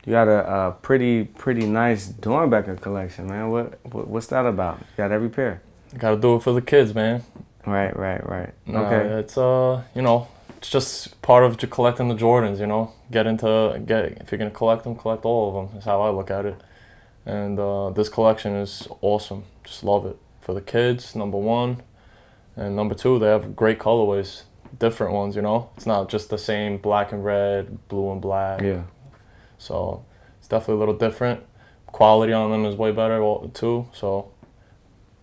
You got a pretty nice Doernbecher collection, man. What's that about? You got every pair. Got to do it for the kids, man. Right. Okay. No, it's it's just part of collecting the Jordans. If you're gonna collect them, collect all of them. Is how I look at it. And this collection is awesome. Just love it for the kids. Number one, and number two, they have great colorways, different ones. It's not just the same black and red, blue and black. Yeah. So it's definitely a little different. Quality on them is way better too. So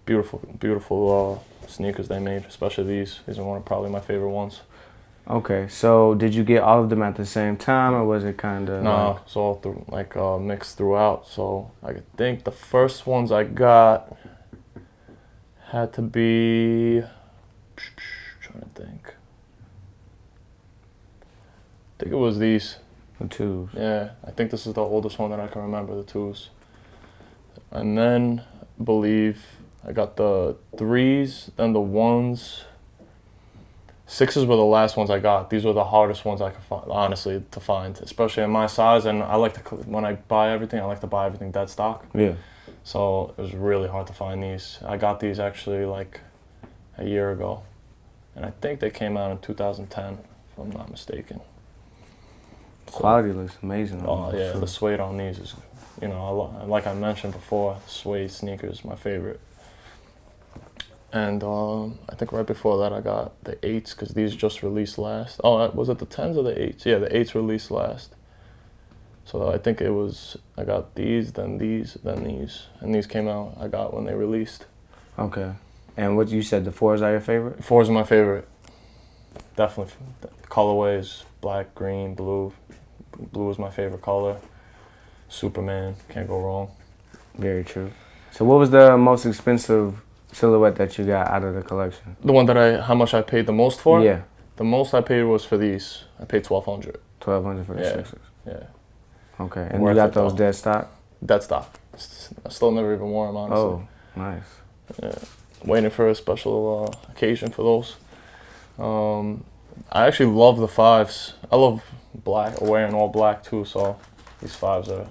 beautiful sneakers they made, especially these. These are one of probably my favorite ones. Okay, so did you get all of them at the same time, or was it kind of? No, it's all mixed throughout. So I think the first ones I got had to be. Trying to think. I think it was these. The twos. Yeah, I think this is the oldest one that I can remember, the twos. And then I believe I got the threes, then the ones. Sixes were the last ones I got. These were the hardest ones I could find, honestly, to find, especially in my size. And I like to, when I buy everything, I like to buy everything dead stock. Yeah. So it was really hard to find these. I got these actually like a year ago. And I think they came out in 2010, if I'm not mistaken. Quality looks amazing. Oh yeah, the suede on these is, like I mentioned before, suede sneakers my favorite. And I think right before that I got the 8s because these just released last. Oh, was it the 10s or the 8s? Yeah, the 8s released last. So I think I got these, then these, then these. And these came out, I got when they released. Okay. And what you said, the 4s are your favorite? 4s are my favorite. Definitely. Colorways, black, green, blue. Blue is my favorite color. Superman, can't go wrong. Very true. So what was the most expensive silhouette that you got out of the collection? The one how much I paid the most for? Yeah. The most I paid was for these. I paid $1,200. $1,200 for the Sixers? Yeah. Okay, and you got those dead stock? Dead stock. I still never even wore them, honestly. Oh, nice. Yeah. Waiting for a special occasion for those. I actually love the 5s. I love black, wearing all black too, so these 5s are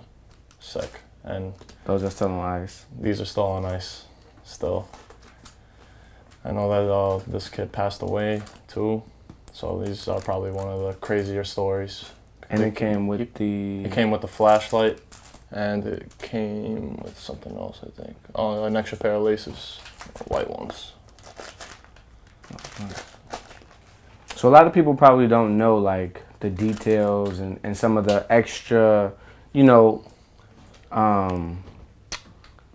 sick. And those are still on ice? These are still on ice, still. I know that this kid passed away too, so these are probably one of the crazier stories. And it came with It came with the flashlight, and it came with something else, I think. Oh, an extra pair of laces, white ones. So a lot of people probably don't know like the details and some of the extra,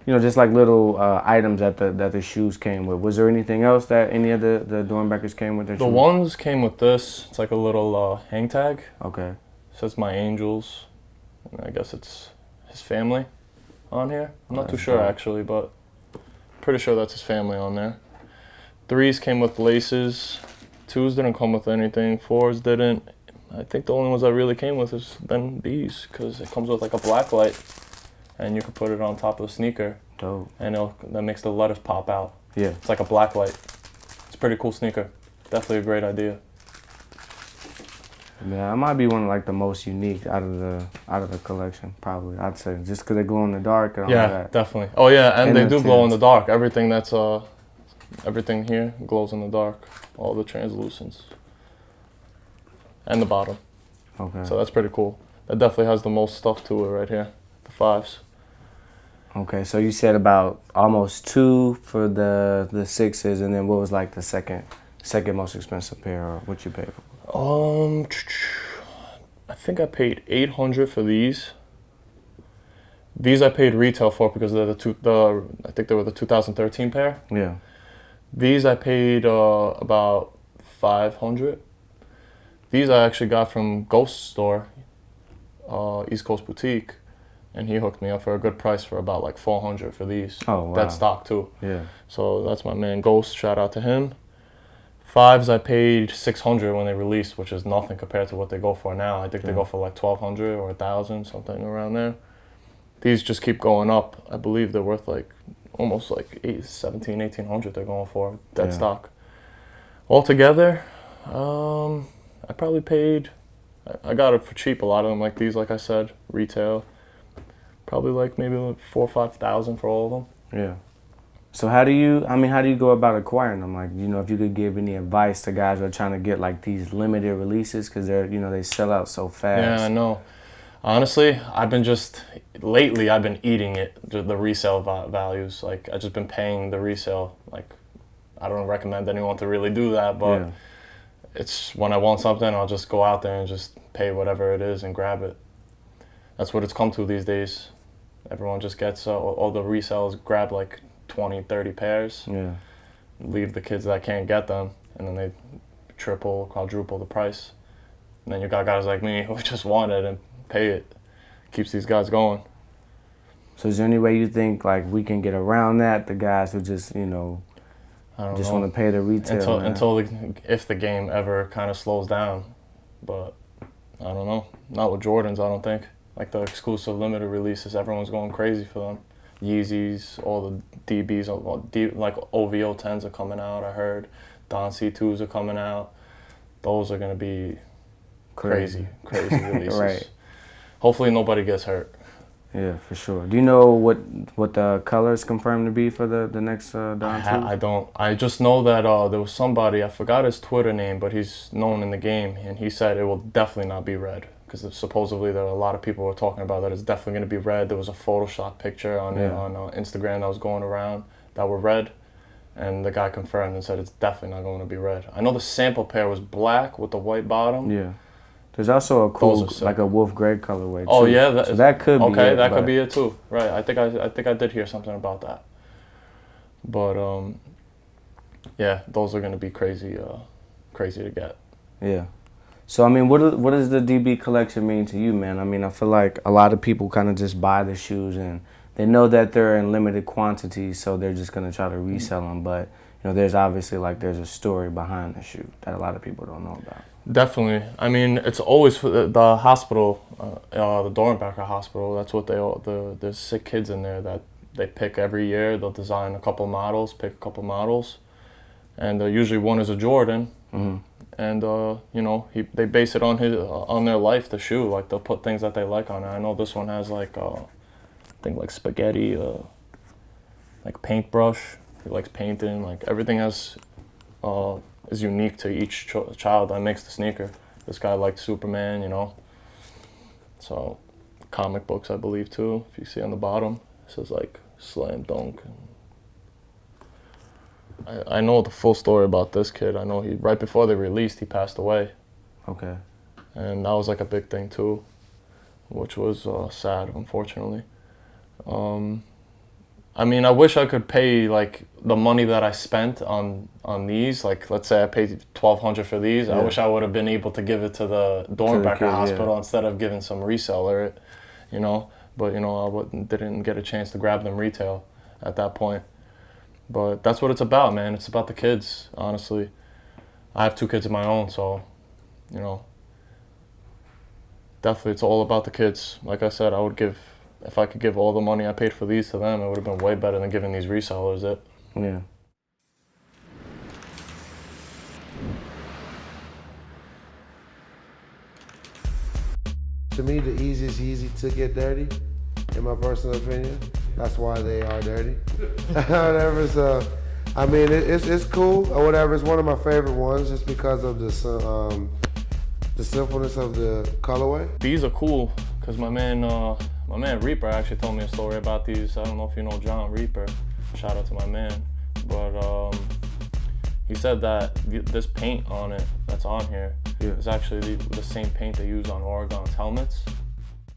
just like little items that the shoes came with. Was there anything else that any of the Doernbechers came with? The ones came with this. It's like a little hang tag. Okay. It says My Angels, and I guess it's his family on here. I'm not too sure actually, but pretty sure that's his family on there. 3s came with laces. 2s didn't come with anything. 4s didn't. I think the only ones that really came with is then these, because it comes with like a black light, and you can put it on top of the sneaker. Dope. And that makes the letters pop out. Yeah. It's like a black light. It's a pretty cool sneaker. Definitely a great idea. Yeah, it might be one of like the most unique out of the collection, probably. I'd say just because they glow in the dark and all that. Yeah, definitely. Oh yeah, and they do glow in tints. the dark. Everything here glows in the dark. All the translucents. And the bottom. Okay. So that's pretty cool. That definitely has the most stuff to it right here. The 5s. Okay, so you said about almost 2 for the 6s, and then what was like the second most expensive pair, or what you paid for? I think I paid $800 for these. These I paid retail for because they're I think they were the 2013 pair. Yeah. These I paid about $500. These I actually got from Ghost Store, East Coast Boutique, and he hooked me up for a good price for about like $400 for these. Oh wow. Dead stock too. Yeah. So that's my man Ghost. Shout out to him. 5s I paid $600 when they released, which is nothing compared to what they go for now. I think they go for like $1,200 or $1,000, something around there. These just keep going up. I believe they're worth like almost like $1,700-$1,800 they're going for dead stock. Altogether, I probably paid I got it for cheap. A lot of them like these, like I said, retail. Probably like maybe like 4,000 or 5,000 for all of them. Yeah. So how do you go about acquiring them? Like, if you could give any advice to guys who are trying to get like these limited releases, because they sell out so fast. Yeah, I know. Honestly, lately I've been eating it, the resale values. Like, I've just been paying the resale. Like, I don't recommend anyone to really do that, but Yeah. it's when I want something, I'll just go out there and just pay whatever it is and grab it. That's what it's come to these days. Everyone just gets all the resellers grab like 20, 30 pairs, Yeah. leave the kids that can't get them, and then they triple, quadruple the price. And then you got guys like me who just want it and pay it. Keeps these guys going. So is there any way you think like we can get around that? The guys who just I don't just know. want to pay the retail If the game ever kind of slows down, but I don't know. Not with Jordans, I don't think. Like the exclusive limited releases, everyone's going crazy for them. Yeezys, all the DBs, like OVO 10s are coming out, I heard. Don C2s are coming out. Those are going to be crazy releases. Right. Hopefully nobody gets hurt. Yeah, for sure. Do you know what the colors confirmed to be for the next Don 2s? I don't. I just know that there was somebody, I forgot his Twitter name, but he's known in the game, and he said it will definitely not be red. Because supposedly there are a lot of people who were talking about that it's definitely going to be red. There was a Photoshop picture on Instagram that was going around that were red, and the guy confirmed and said it's definitely not going to be red. I know the sample pair was black with the white bottom. Yeah. There's also a cool, like a wolf gray colorway too. Oh yeah, so that could be okay. it, That could be it too. Right. I think I did hear something about that. But yeah, those are going to be crazy to get. Yeah. So, I mean, what does the DB collection mean to you, man? I mean, I feel like a lot of people kind of just buy the shoes and they know that they're in limited quantities, so they're just going to try to resell them. But, there's obviously, there's a story behind the shoe that a lot of people don't know about. Definitely. I mean, it's always for the hospital, the Doernbecher hospital. That's what there's sick kids in there that they pick every year. They'll design a couple models, pick a couple models. And usually one is a Jordan. Mm-hmm. And they base it on their life, the shoe. Like they'll put things that they like on it. I know this one has I think like spaghetti, like paintbrush. He likes painting. Like everything is unique to each child that makes the sneaker. This guy liked Superman, So comic books, I believe too. If you see on the bottom, it says like Slam Dunk. I know the full story about this kid. I know right before they released, he passed away. Okay. And that was like a big thing too, which was sad, unfortunately. I mean, I wish I could pay like the money that I spent on these. Like, let's say I paid $1,200 for these. Yeah. I wish I would have been able to give it to the Doernbecher hospital instead of giving some reseller it, But I didn't get a chance to grab them retail at that point. But that's what it's about, man. It's about the kids, honestly. I have 2 kids of my own, so, definitely it's all about the kids. Like I said, if I could give all the money I paid for these to them, it would have been way better than giving these resellers it. Yeah. To me, the easiest Yeezy to get dirty, in my personal opinion. That's why they are dirty. Whatever. So, I mean, it's cool or whatever. It's one of my favorite ones just because of the simpleness of the colorway. These are cool because my man Reaper actually told me a story about these. I don't know if you know John Reaper. Shout out to my man. But he said that this paint on it that's on here is actually the same paint they use on Oregon's helmets.